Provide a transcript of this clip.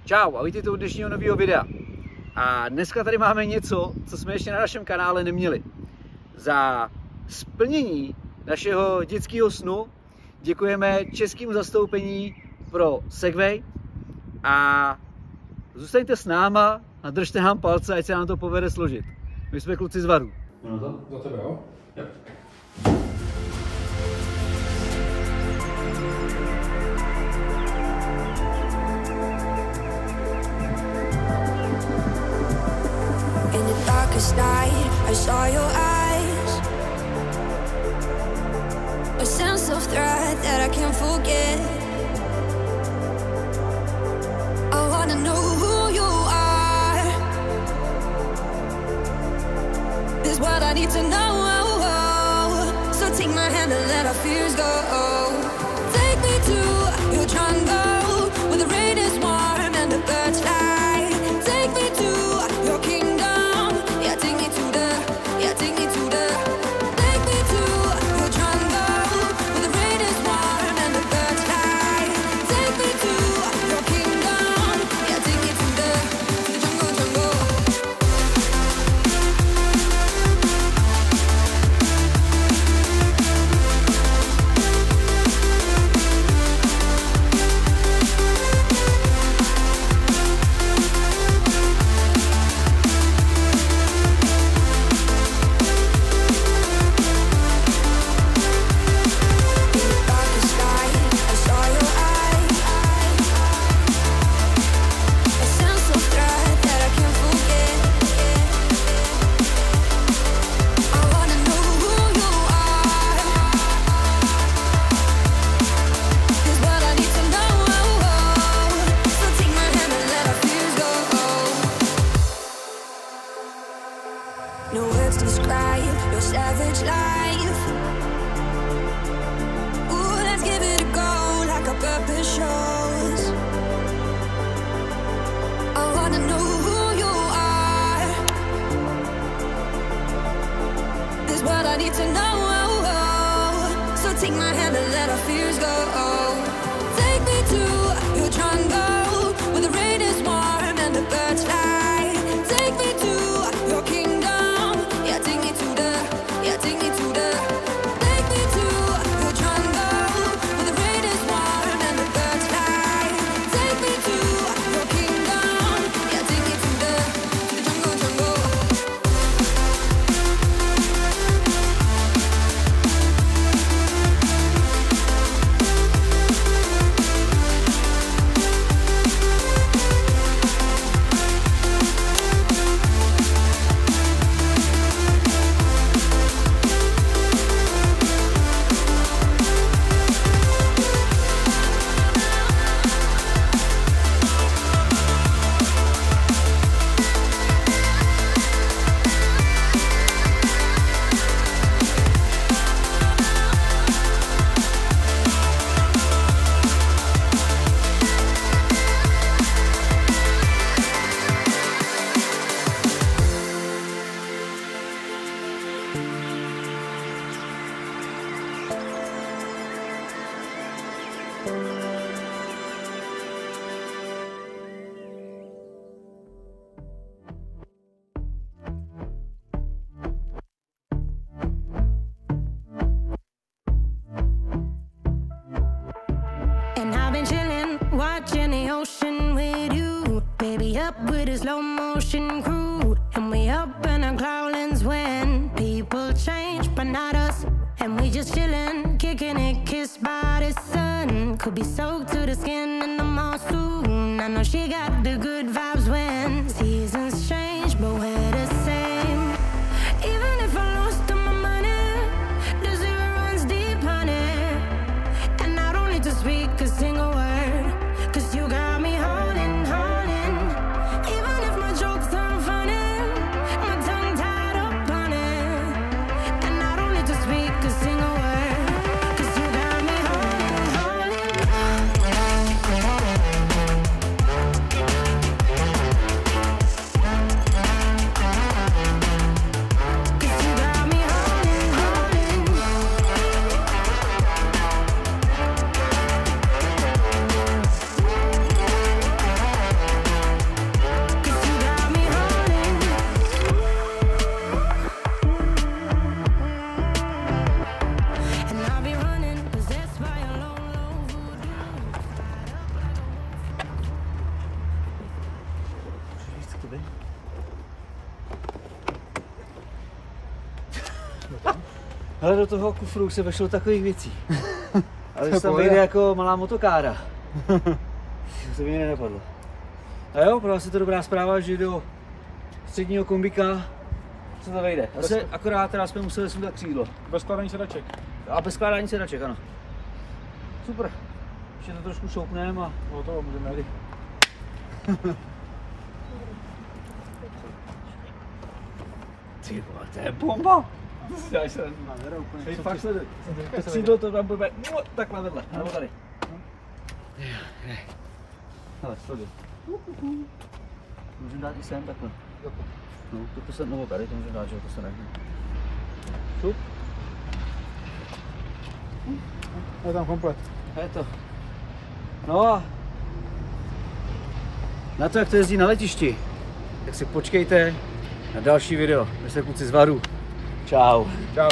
Čau a vítejte u dnešního nového videa. A dneska tady máme něco, co jsme ještě na našem kanále neměli. Za splnění našeho dětského snu děkujeme českému zastoupení pro Segway a zůstaňte s náma a držte nám palce, ať se nám to povede složit. My jsme kluci z Varu. No to? Za tebe, jo? Yep. In the darkest night, I saw your eyes. A sense of threat that I can't forget. I wanna know who you are. This is what I need to know. So take my hand and let our fears go. Take me to your jungle where the rain is warm and the birds fly. Take me to your kingdom. Watching the ocean with you, baby, up with a slow motion crew, and we up in our clouds when people change, but not us, and we just chillin', kicking it, kissed by the sun, could be soaked to the skin in the mall soon. I know she got the good vibes when seasons change, but we're the same. Even if I lost all my money, the zero runs deep, honey, and I don't need to speak a single word. You got me holding, holding. Even if my jokes aren't funny, my tongue tied up on it, and I don't need to speak a single word. 'Cause you got me holding, holding. tady. Ale do toho kufru se vešlo takových věcí. Ale to tam vejde jako malá motokára. To mi nenapadlo. A jo, pro vás je to dobrá zpráva, že do středního kombíka se to vejde. Asi akorát teda jsme museli sundat křídlo. Bez skládání sedaček. A bez skládání sedaček, ano. Super. Ještě to trošku šoupneme a... No to můžeme jít. Ty vole, to je bomba! Já jsem fakt se křídlo to tam bude takhle vedle, nebo tady. Hele, složit. Můžeme dát i sem takhle. No, to se, nebo tady, to můžeme dát, že to se nechne. Šup. Je tam komplet. Je to. No a na to, jak to jezdí na letišti, tak si počkejte na další video. My se kluci zvaru. Čau. Čau.